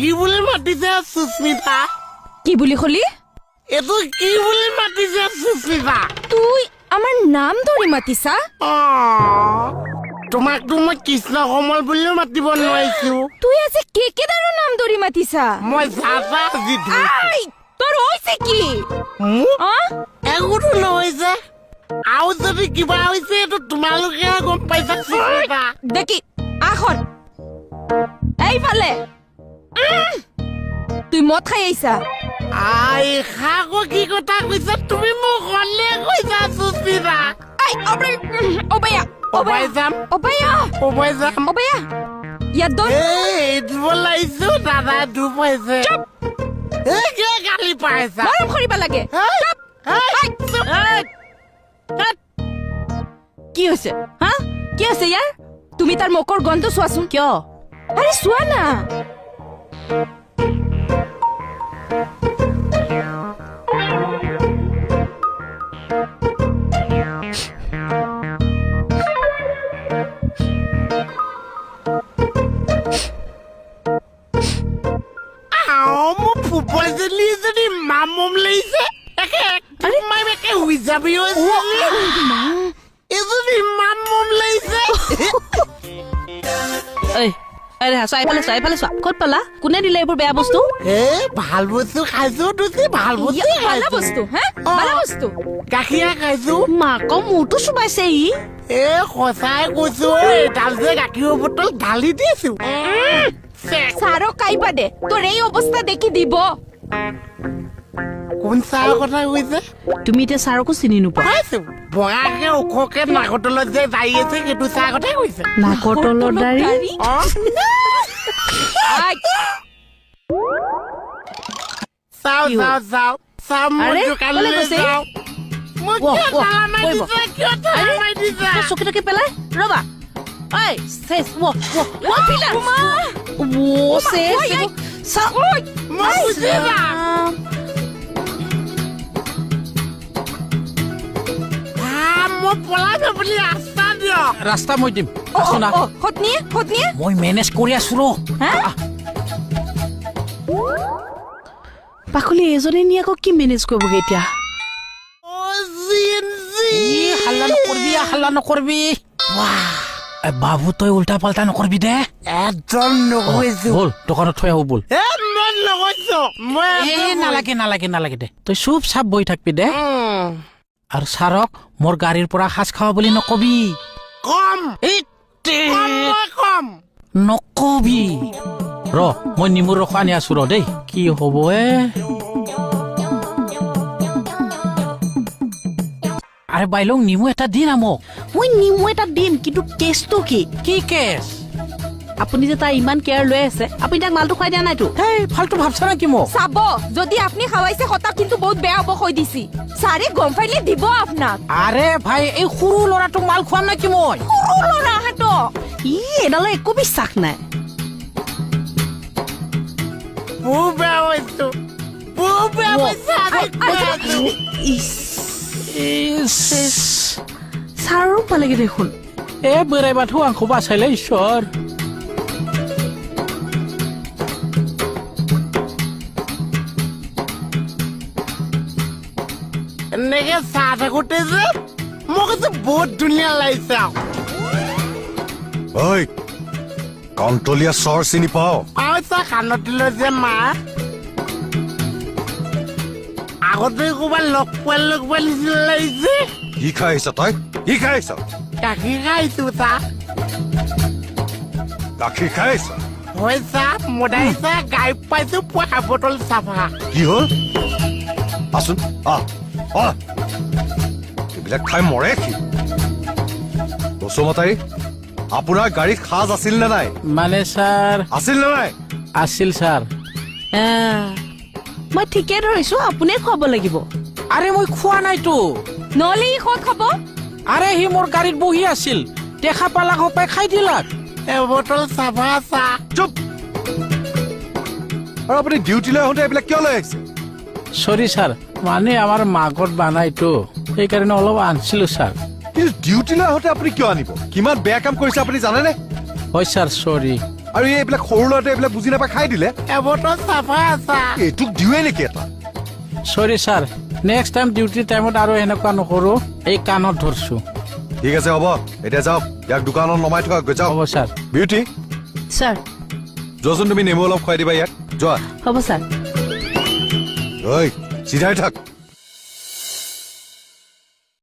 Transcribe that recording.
কি বুলি মাতিছে সুস্মিতা? কি বুলি কলি? এইটো কি বুলি মাতিছে সুস্মিতা? তুই আমার নাম ধরে মাতিছা? তোমাকতো মই কৃষ্ণ কমল বুলিও মাতিব নোৱাৰিছো। তুই আছে কেকেদাৰৰ নাম ধৰি মাতিছা? মই চাচা জিতু। তোৰ হইছে কি? একোটো নহৈছে। আৰু যদি কিবা হৈছে এইটো তোমালোকে গম পাইছা সুস্মিতা। দেখি আখন এইফালে তুই মদ খাই আহিছা? আই খাকো কি কথা কৈছা তুমি? মোক হলে কৈছা সুস্মিতা। অবায়া অবাই যাম অবায়া অবাই যাম অবায়া ইয়াত দৰ এইটো বলাইছো দাদা ডুবাইছে। কে গালি পাইছা? মৰম কৰিব লাগে। কি হৈছে হা? কি হৈছে ইয়াৰ? তুমি তাৰ মুখৰ গন্ধ চোৱাচোন। কিয়? আৰে চোৱা না। মোৰ ফুটবল জেলি যদি মামম লাগিছে মাই বেকে শুই যাবি এজনী মামম লাগিছে। চাইফালে চোৱা। ক'ত পালা? কোনে দিলে এইবোৰ বেয়া বস্তু? ভাল বস্তু খাইছো তুই ভাল বস্তু গাখীৰ খাইছো। মাকৰ মূৰটো চুবাইছে ই। সঁচাই কৈছো এডাল যে গাখীৰৰ বটল ঢালি দিছো। চাৰক কাইবা দে, তোৰ এই অৱস্থা দেখি দিব। কোন চাৰৰ কথা কৈছে? তুমি এতিয়া চাৰকো চিনি নোপোৱা? বগাকে ওখকে নাকৰ তলত যে দাড়ি আছে সেইটো চাৰ কথাই কৈছে। নাকৰ তলত দাড়ি? চাও চাও চাও চাও মোৰ দোকানলৈ যাও। চকীটাকে পেলাই ৰবা। ৰাস্তা মই দিম। মই মেনেজ কৰি আছো ৰ। পাখলি এজনে নি আকৌ কি মেনেজ কৰিবগে এতিয়া? হাল্লা নকৰবি বাবু, তই উল্টা পাল্টা নকৰবি দে। একদম নকৈছো। বল দোকানত থৈ আহো বল। নালাগে দে, তই চুপ চাপ বহি থাকবি দে। আৰু ছাৰক মোৰ গাড়ীৰ পৰা সাজ খাৱা বুলি নকবি। নকবি ৰ, মই নিমুৰ ৰস আনি আছো ৰ দেই। কি হব আৰে বাইলং নিমু এটা দি না মোক। মই নিমু এটা দিম, কিন্তু কেছটো কি? কি কেছ? আপুনি যে তাৰ ইমান কেয়াৰ লৈ আছে, আপুনি তাক মালটো খুৱাই দিয়া নাইতো? হেই ফালতু ভাবছা নেকি মোক? চাব, যদি আপুনি খাৱাইছে হঠাৎ কিন্তু বহুত বেয়া হ'ব কৈ দিছি। ছাৰে গম পাইলে দিব আপোনাক। আৰে ভাই, এই সৰু ল'ৰাটোক মাল খোৱাম নেকি মই? সৰু ল'ৰা হাতো এডালৰ একো বিশ্বাস নাই। ছাৰো পালেগে দেখোন। बोराय बाथौ आंखौ बासायलै इसोर। এনেকে চাহ থাকোতে যে মোক বহুত ধুনীয়া লাগিছে। ঐ কণ্টলীয়া চৰ চিনি পাও? কাণতিলৈ যে মা আগতে ক'ৰবাত লগ পোৱা নিচিনা লাগিছে। কি খাই আহিছ তই? কি খাই আহিছ? গাখীৰ খাইছো চাহ। গাখীৰ খাই আহিছ? হয় চাহ মদাইছা গাই পাইছো পোৱা বটল চাফা। কি হ'ল? আছোন এইবিলাক খাই মৰে কি? বসুমতাৰী, আপোনাৰ গাড়ীত সাজ আছিল নে নাই? মানে ছাৰ আছিল নে নাই? আছিল ছাৰ। মই ঠিকে ধৰিছো, আপুনিয়ে খুৱাব লাগিব। আৰে মই খোৱা নাইতো। নহ'লে ই ক'ত খাব? আৰে সি মোৰ গাড়ীত বহি আছিল, দেখা পালাক হপাই খাই দিলাক। বটল চাফা চাহ। চুপ। আৰু আপুনি ডিউটিলৈ আহোঁতে এইবিলাক কিয় লৈ আহিছে? সৰি ছাৰ, মানে আমাৰ মাঘত বানাইতো, সেইকাৰণে অলপ আনিছিলো ছাৰ। কিন্তু ডিউটিলৈ আহোঁতে আপুনি কিয় আনিব? কিমান বেয়া কাম কৰিছে আপুনি জানেনে? হয় ছাৰ, সৰি। আৰু এইবিলাক সৰু ল'ৰাটোৱে এইবিলাক বুজি নাপাই খাই দিলে এবতো চাফা আছা এইটোক দিওঁৱে নেকি এটা চৰি ছাৰ নেক্সট টাইম ডিউটিৰ টাইমত আৰু এনেকুৱা নকৰোঁ এই কাণত ধৰছোঁ ঠিক আছে হ'ব এতিয়া যাওক ইয়াক দোকানত নমাই থকা গৈ যাওক হ'ব ছাৰ বিউটি ছাৰ যোৱাচোন তুমি নেমু অলপ খুৱাই দিবা ইয়াক যোৱা হ'ব ছাৰ ঐ চিধাই থাক